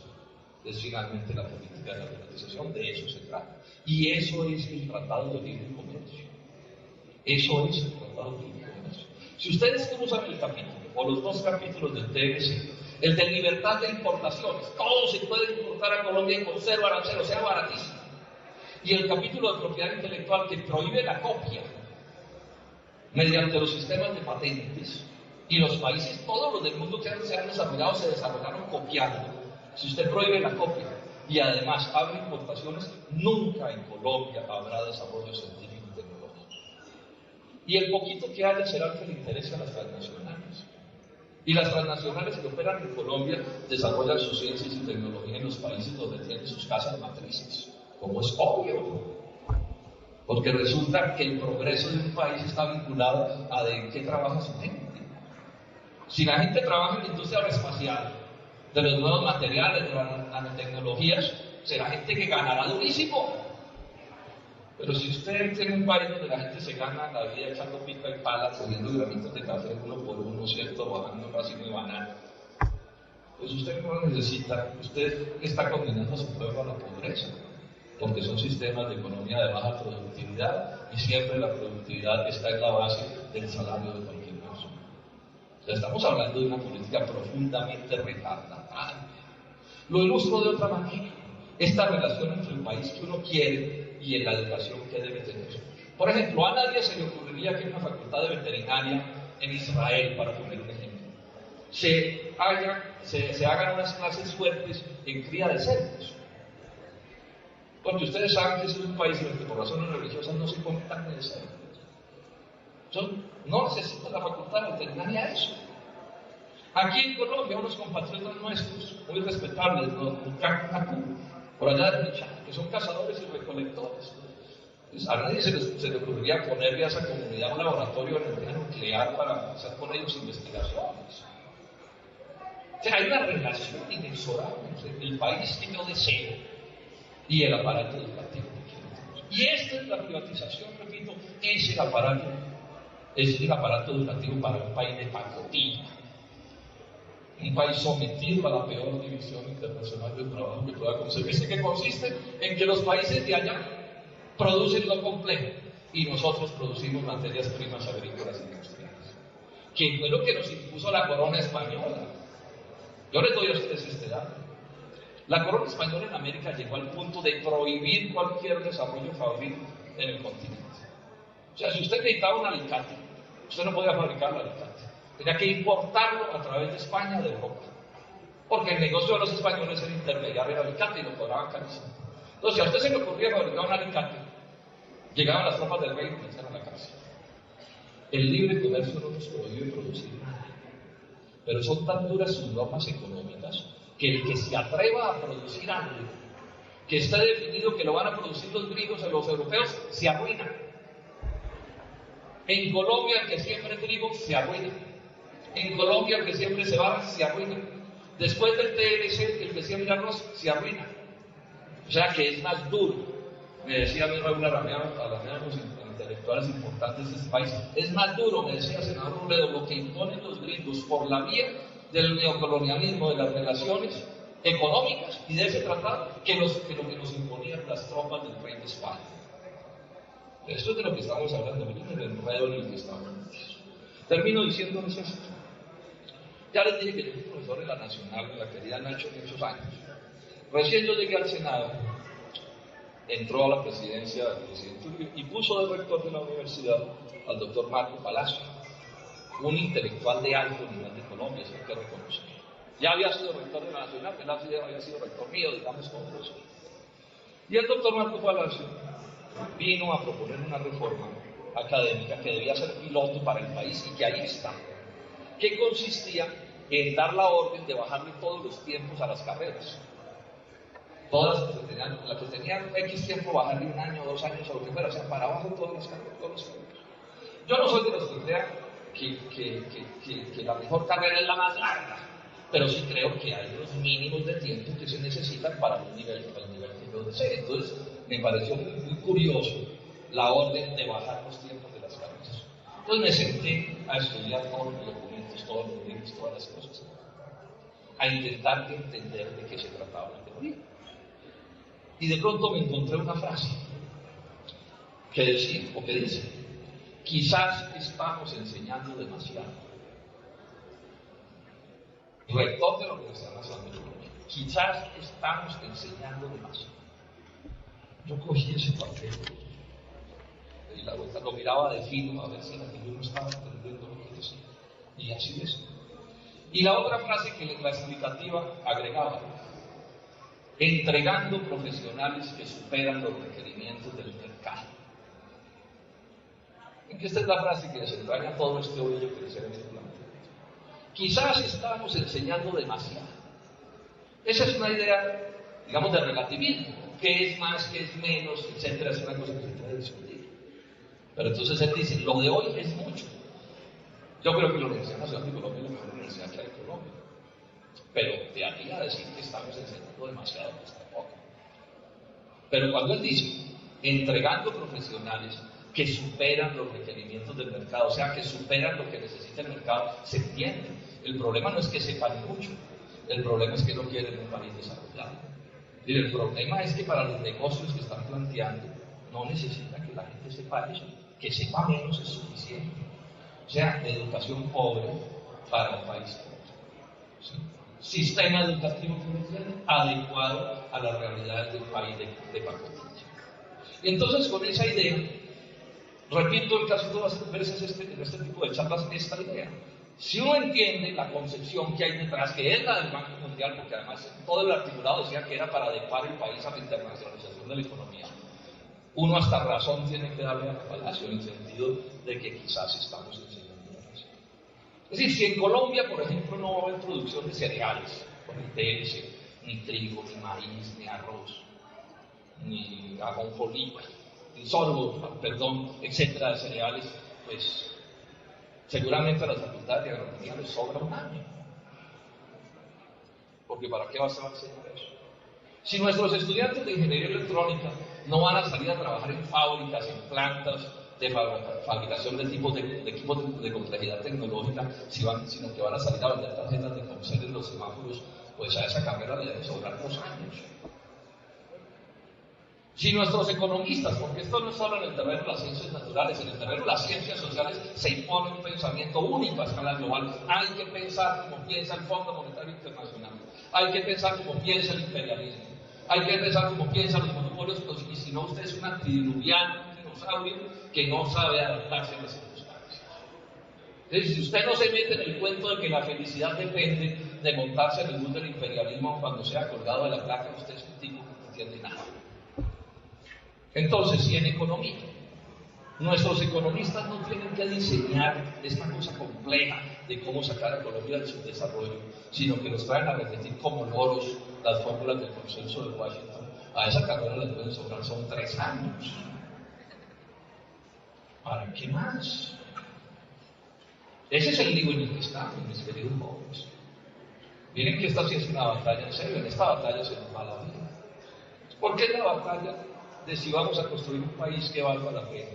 Speaker 1: es finalmente la política de la privatización, de eso se trata. Y eso es el Tratado de Libre Comercio. Eso es el Tratado de Libre Comercio. Si ustedes cruzan el capítulo, o los 2 capítulos del TLC, el de libertad de importaciones, todo se puede importar a Colombia con 0 arancel, o sea, baratísimo. Y el capítulo de propiedad intelectual que prohíbe la copia mediante los sistemas de patentes, y los países, todos los del mundo que se han desarrollado, se desarrollaron copiando. Si usted prohíbe la copia y además abre importaciones, nunca en Colombia habrá desarrollo científico y tecnológico. Y el poquito que haya será el que le interese a las transnacionales. Y las transnacionales que operan en Colombia desarrollan sus ciencias y tecnología en los países donde tienen sus casas matrices, como es obvio. Porque resulta que el progreso de un país está vinculado a de qué trabaja su gente. Si la gente trabaja en la industria aeroespacial, de los nuevos materiales, de las nanotecnologías, será gente que ganará durísimo. Pero si usted tiene un país donde la gente se gana la vida echando pica y pala, cogiendo granitos de café uno por uno, ¿cierto? Bajando un racimo de banana, pues usted no lo necesita, usted está condenando a su pueblo a la pobreza, porque son sistemas de economía de baja productividad y siempre la productividad está en la base del salario de cualquier persona. O sea, estamos hablando de una política profundamente retardataria. Lo ilustro de otra manera. Esta relación entre el país que uno quiere y en la educación que debe tener. Por ejemplo, a nadie se le ocurriría que en una facultad de veterinaria en Israel, para poner un ejemplo, se hagan unas clases fuertes en cría de cerdos. Porque ustedes saben que es un país en el que por razones religiosas no se come carne de cerdo. No necesita la facultad de veterinaria eso. Aquí en Colombia, unos compatriotas nuestros, muy respetables, los Bucac, por allá de Michoacán, que son cazadores y recolectores. Pues a nadie se le ocurriría ponerle a esa comunidad un laboratorio de energía nuclear para hacer con ellos investigaciones. O sea, hay una relación inexorable entre el país que yo deseo y el aparato educativo que quiero. Y esta es la privatización, repito, es el aparato educativo para un país de pacotilla. Un país sometido a la peor división internacional del trabajo que pueda conocer. Que consiste en que los países de allá producen lo complejo y nosotros producimos materias primas agrícolas e industriales. Que fue lo que nos impuso la corona española. Yo les doy a ustedes este dato. La corona española en América llegó al punto de prohibir cualquier desarrollo fabril en el continente. O sea, si usted necesitaba un alicate, usted no podía fabricar el alicate. Tenía que importarlo a través de España, de Europa. Porque el negocio de los españoles era intermediar el alicate y lo cobraban carísimo. Entonces, si a usted se le ocurría fabricar un alicate, llegaban las tropas del rey y lo echaban a la cárcel. El libre comercio no nos prohíbe producir nada. Pero son tan duras sus normas económicas que el que se atreva a producir algo que está definido que lo van a producir los griegos o los europeos, se arruina. En Colombia, el que siembre trigo, se arruina. En Colombia, el que siembre cebada, se arruina. Después del TLC, el que siembra arroz, se arruina. O sea que es más duro. Me decía mi Raúl Aramea, los intelectuales importantes de este país, es más duro, me decía el senador Robledo, lo que imponen los gringos por la vía del neocolonialismo, de las relaciones económicas y de ese tratado, que lo que nos imponían las tropas del rey de España. Esto es de lo que estamos hablando, miren el enredo en el que estamos metidos. Termino diciéndoles esto. Ya les dije que yo fui profesor de la Nacional, de la querida Nacho, muchos años. Recién yo llegué al Senado, entró a la presidencia del presidente Uribe y puso de rector de la universidad al doctor Marco Palacio, un intelectual de alto nivel de Colombia, eso hay que reconocer. Ya había sido rector de la Nacional, él había sido rector mío, digamos, como profesor. Y el doctor Marco Palacio vino a proponer una reforma académica que debía ser piloto para el país y que ahí está, que consistía en dar la orden de bajarle todos los tiempos a las carreras. Todas las que tenían X tiempo, bajarle 1 año, 2 años, o lo que fuera, o sea, para abajo todas las carreras, todos los tiempos. Yo no soy de los que crean que la mejor carrera es la más larga, pero sí creo que hay los mínimos de tiempo que se necesitan para el nivel que yo deseo. Entonces, me pareció muy curioso la orden de bajar los tiempos de las carreras. Entonces me senté a estudiar todos los documentos, todos los libros, todas las cosas, a intentar entender de qué se trataba la teoría. Y de pronto me encontré una frase que decía, o que dice, quizás estamos enseñando demasiado. Rector de la Universidad Nacional de Colombia, quizás estamos enseñando demasiado. Yo cogí ese papel y la vuelta lo miraba de fino a ver si yo no estaba entendiendo lo que decía. Y así es. Y la otra frase que la explicativa agregaba, entregando profesionales que superan los requerimientos del mercado. En que esta es la frase que desentraña todo este ovillo que les he venido hablando. Quizás estamos enseñando demasiado. Esa es una idea, digamos, de relativismo. ¿Qué es más, qué es menos, etcétera? Es una cosa que se puede discutir. Pero entonces él dice, lo de hoy es mucho. Yo creo que la Universidad Nacional de Colombia es la mejor universidad que hay en Colombia. Pero de aquí a decir que estamos enseñando demasiado, pues tampoco. Pero cuando él dice, entregando profesionales que superan los requerimientos del mercado, o sea, que superan lo que necesita el mercado, se entiende. El problema no es que sepan mucho, el problema es que no quieren un país desarrollado. Y el problema es que para los negocios que están planteando, no necesitan que la gente sepa eso, que sepa menos es suficiente. O sea, educación pobre para un país pobre. ¿Sí? Sistema educativo adecuado a las realidades del país de pacotilla. Y entonces con esa idea, repito en casi todas las veces en este tipo de charlas esta idea. Si uno entiende la concepción que hay detrás, que es la del Banco Mundial, porque además todo el articulado decía que era para adecuar el país a la internacionalización de la economía, uno hasta razón tiene que darle a Palacio en el sentido de que quizás estamos enseñando la razón. Es decir, si en Colombia, por ejemplo, no va a haber producción de cereales, por el TLC, ni trigo, ni maíz, ni arroz, ni ajonjolí, ni sorgo, perdón, etcétera, de cereales, pues seguramente a las facultades de agronomía les sobra un año. Porque ¿para qué va a ser eso? Si nuestros estudiantes de ingeniería electrónica no van a salir a trabajar en fábricas, en plantas de fabricación de equipos de complejidad tecnológica, sino que van a salir a vender tarjetas de Comcel en los semáforos, pues a esa carrera le deben sobrar 2 años. Si nuestros economistas, porque esto no es solo en el terreno de las ciencias naturales, en el terreno de las ciencias sociales se impone un pensamiento único a escala global. Hay que pensar como piensa el Fondo Monetario Internacional, hay que pensar como piensa el imperialismo, hay que pensar como piensan los monopolios, y si no, usted es un antidiluviano, un dinosaurio que no sabe adaptarse a las circunstancias. Entonces, si usted no se mete en el cuento de que la felicidad depende de montarse en el bus del imperialismo cuando sea colgado de la placa, usted es un tipo que no entiende nada. Entonces, si en economía nuestros economistas no tienen que diseñar esta cosa compleja de cómo sacar a Colombia del subdesarrollo, sino que nos traen a repetir como loros las fórmulas del consenso de Washington, a esa carrera les pueden sobrar son 3 años. ¿Para qué más? Ese es el lío en el que estamos, mis queridos jóvenes. Miren que esta sí es una batalla en serio, en esta batalla se nos va la vida. ¿Por qué es la batalla de si vamos a construir un país que valga la pena?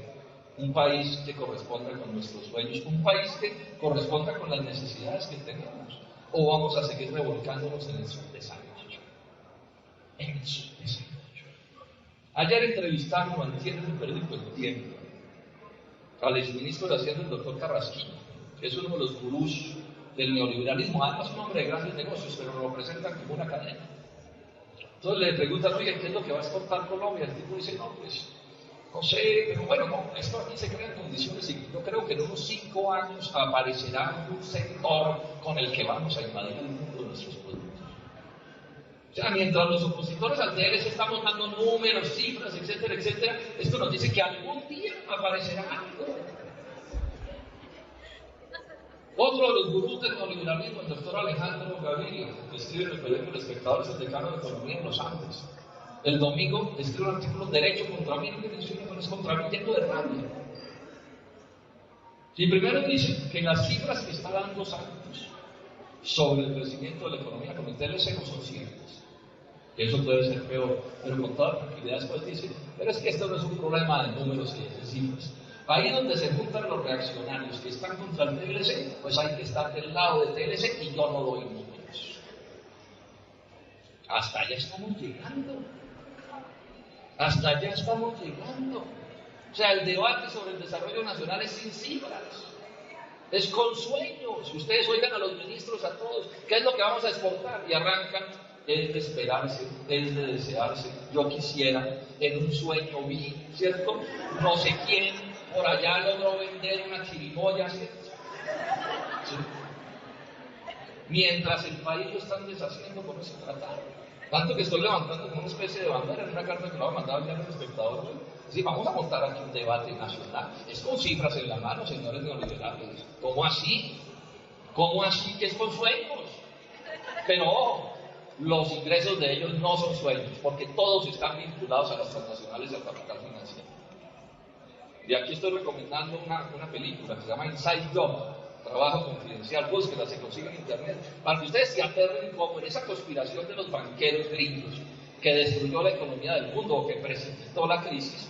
Speaker 1: Un país que corresponda con nuestros sueños, un país que corresponda con las necesidades que tenemos, o vamos a seguir revolcándonos en el subdesarrollo. En el subdesarrollo. Ayer entrevistando, antier en el periódico El Tiempo, al exministro de Hacienda, el doctor Carrasquilla, que es uno de los gurús del neoliberalismo, además un hombre de grandes negocios, pero lo presentan como una cadena. Entonces le preguntan, oye, ¿qué es lo que va a exportar Colombia? El tipo dice, no, pues no sé, pero bueno, no, esto aquí se crean condiciones y yo creo que en unos 5 años aparecerá un sector con el que vamos a invadir el mundo de nuestros productos. O sea, mientras los opositores al TLC están dando números, cifras, etcétera, etcétera, esto nos dice que algún día aparecerá algo. Otro de los gurús del neoliberalismo, el doctor Alejandro Gaviria, que escribe en el periódico El Espectador, es el decano de Economía en los Andes. El domingo escribe un artículo, Derecho contra mí, que dice una es contra mí, lleno de rabia. Y primero dice que las cifras que está dando Santos sobre el crecimiento de la economía con el TLC no son ciertas. Y eso puede ser peor, pero con toda tranquilidad después dice, pero es que esto no es un problema de números y de cifras. Ahí donde se juntan los reaccionarios que están contra el TLC, pues hay que estar del lado del TLC y yo no doy números. Hasta allá estamos llegando. Hasta allá estamos llegando. O sea, el debate sobre el desarrollo nacional es sin cifras. Es con sueños. Ustedes oigan a los ministros, a todos, ¿qué es lo que vamos a exportar? Y arrancan, es de esperarse, es de desearse. Yo quisiera, en un sueño vi, ¿cierto? No sé quién, por allá logró vender una chirimoya, ¿cierto? ¿Sí? Mientras el país lo están deshaciendo con ese tratado. Tanto que estoy levantando como una especie de bandera en una carta que lo ha mandado ya al espectador. Sí, vamos a montar aquí un debate nacional. Es con cifras en la mano, señores neoliberales. ¿Cómo así? ¿Cómo así que es con sueños? Pero los ingresos de ellos no son sueños, porque todos están vinculados a las transnacionales y al capital financiero. Y aquí estoy recomendando una película que se llama Inside Job, Trabajo Confidencial, búsquela, se consigue en internet, para que ustedes se aterren como en esa conspiración de los banqueros gringos que destruyó la economía del mundo o que precipitó la crisis.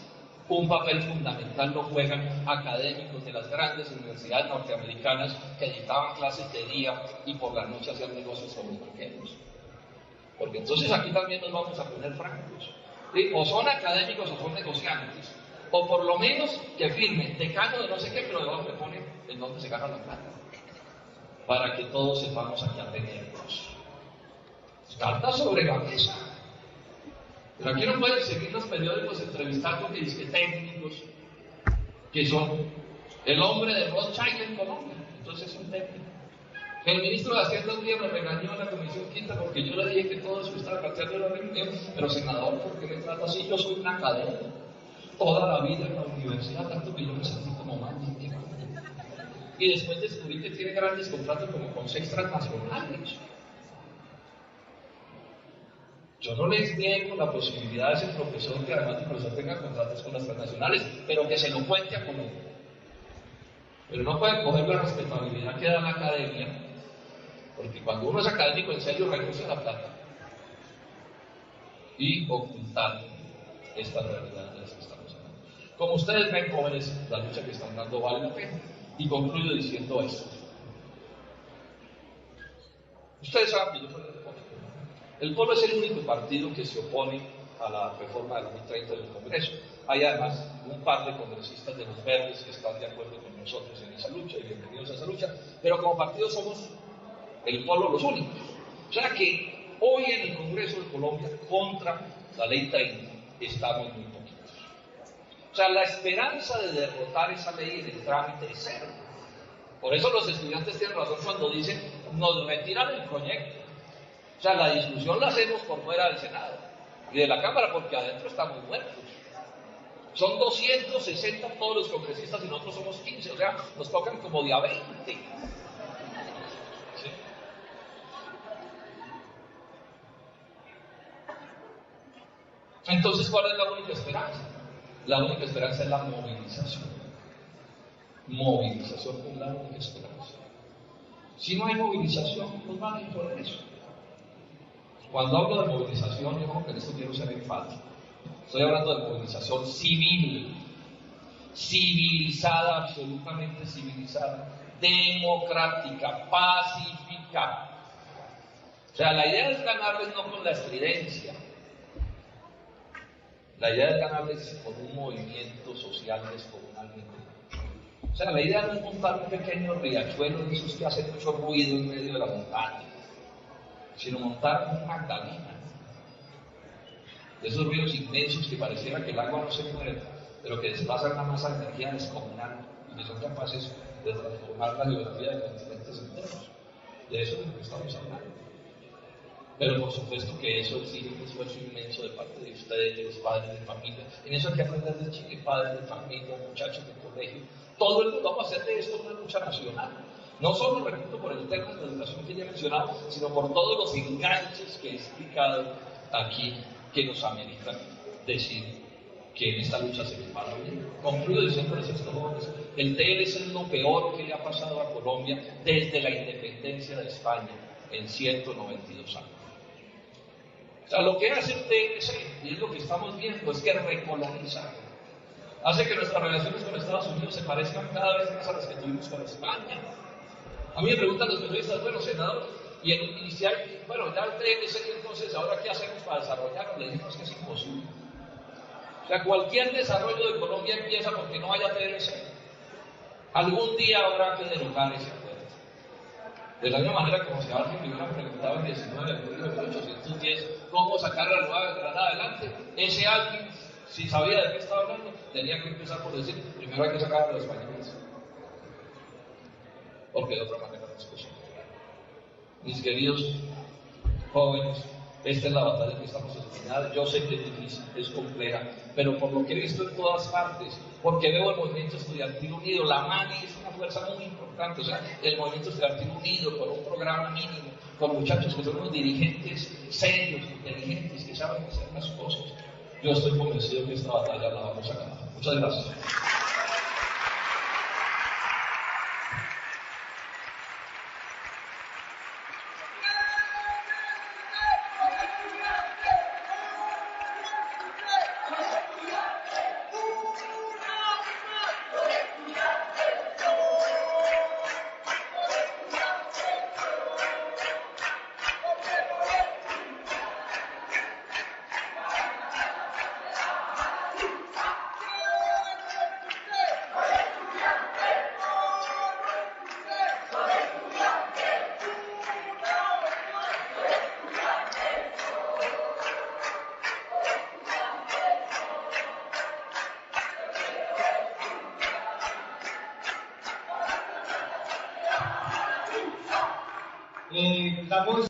Speaker 1: Un papel fundamental lo juegan académicos de las grandes universidades norteamericanas que dictaban clases de día y por la noche hacían negocios con los banqueros. Porque entonces aquí también nos vamos a poner francos, ¿sí? O son académicos o son negociantes, o por lo menos que firmen decano de no sé qué, pero debajo le ponen en dónde se gana la plata, para que todos sepamos aquí atenernos. Cartas sobre la mesa. Pero aquí no pueden seguir los periódicos entrevistando que dicen técnicos, que son el hombre de Rothschild en Colombia. Entonces es un técnico. El ministro de Hacienda un día me regañó en la Comisión Quinta porque yo le dije que todo eso estaba planteando la reunión, pero senador, ¿por qué me trata así? Yo soy un académico, toda la vida en la universidad, tanto que yo me sentí como más víctima. Y después descubrí que tiene grandes contratos como con seis transnacionales. Yo no les niego la posibilidad de ese profesor que además de profesor tenga contratos con las transnacionales, pero que se lo cuente a Colombia. Pero no pueden coger la respetabilidad que da la academia, porque cuando uno es académico en serio renuncia a la plata y ocultar esta realidad de las que estamos hablando. Como ustedes ven, jóvenes, la lucha que están dando vale la pena. Y concluyo diciendo esto. Ustedes saben que yo soy del Polo. El Polo es el único partido que se opone a la reforma del 2030 del Congreso. Hay además un par de congresistas de los verdes que están de acuerdo con nosotros en esa lucha, y bienvenidos a esa lucha, pero como partido somos el Polo los únicos. O sea que hoy en el Congreso de Colombia, contra la ley 30, estamos muy poquitos. O sea, la esperanza de derrotar esa ley en el trámite es cero. Por eso los estudiantes tienen razón cuando dicen, nos retiran el proyecto. O sea, la discusión la hacemos por fuera del Senado y de la Cámara, porque adentro estamos muertos. Son 260 todos los congresistas y nosotros somos 15, o sea, nos tocan como de a 20. ¿Sí? Entonces, ¿cuál es la única esperanza? La única esperanza es la movilización. Movilización es la única esperanza. Si no hay movilización, pues van a imponer eso. Cuando hablo de movilización, yo con esto quiero ser enfático. Estoy hablando de movilización civil, civilizada, absolutamente civilizada, democrática, pacífica. O sea, la idea es ganarles no con la estridencia. La idea es ganarles con un movimiento social descomunalmente. O sea, la idea no es montar un pequeño riachuelo de esos que hacen mucho ruido en medio de la montaña, sino montar un Magdalena. De esos ríos inmensos que pareciera que el agua no se mueve, pero que desplazan una masa de energía descomunal y que son capaces de transformar la geografía de continentes enteros. De eso es lo que estamos hablando. Pero por supuesto que eso exige un esfuerzo inmenso de parte de ustedes, de los padres de familia. En eso hay que aprender de Chile, padres de familia, muchachos de colegio. Todo el mundo vamos a hacer de esto una lucha nacional. No solo, repito, por el tema de la educación que ya he mencionado, sino por todos los enganches que he explicado aquí que nos ameritan decir que en esta lucha se les va a unir. Concluyo diciéndoles esto, jóvenes, el TLC es lo peor que le ha pasado a Colombia desde la independencia de España en 192 años. O sea, lo que hace el TLC, y es lo que estamos viendo, es que recoloniza. Hace que nuestras relaciones con Estados Unidos se parezcan cada vez más a las que tuvimos con España. A mí me preguntan los periodistas, bueno, senador, y en iniciar, bueno, ya el TLC, entonces, ¿ahora qué hacemos para desarrollarlo? Le dijimos que es imposible. O sea, cualquier desarrollo de Colombia empieza porque no haya TLC. Algún día habrá que derogar ese acuerdo. De la misma manera como si alguien me hubiera preguntado el 19 de julio de 1810 cómo sacar la Nueva Granada adelante, ese alguien, si sabía de qué estaba hablando, tenía que empezar por decir, primero hay que sacar a los españoles. Porque de otra manera no es posible. Mis queridos jóvenes, esta es la batalla que estamos en. Yo sé que es difícil, es compleja, pero por lo que he visto en todas partes, porque veo el movimiento estudiantil unido, la MANI es una fuerza muy importante, o sea, el movimiento estudiantil unido, con un programa mínimo, con muchachos que son unos dirigentes serios, inteligentes, que saben hacer las cosas. Yo estoy convencido que esta batalla la vamos a ganar. Muchas gracias.
Speaker 2: Damos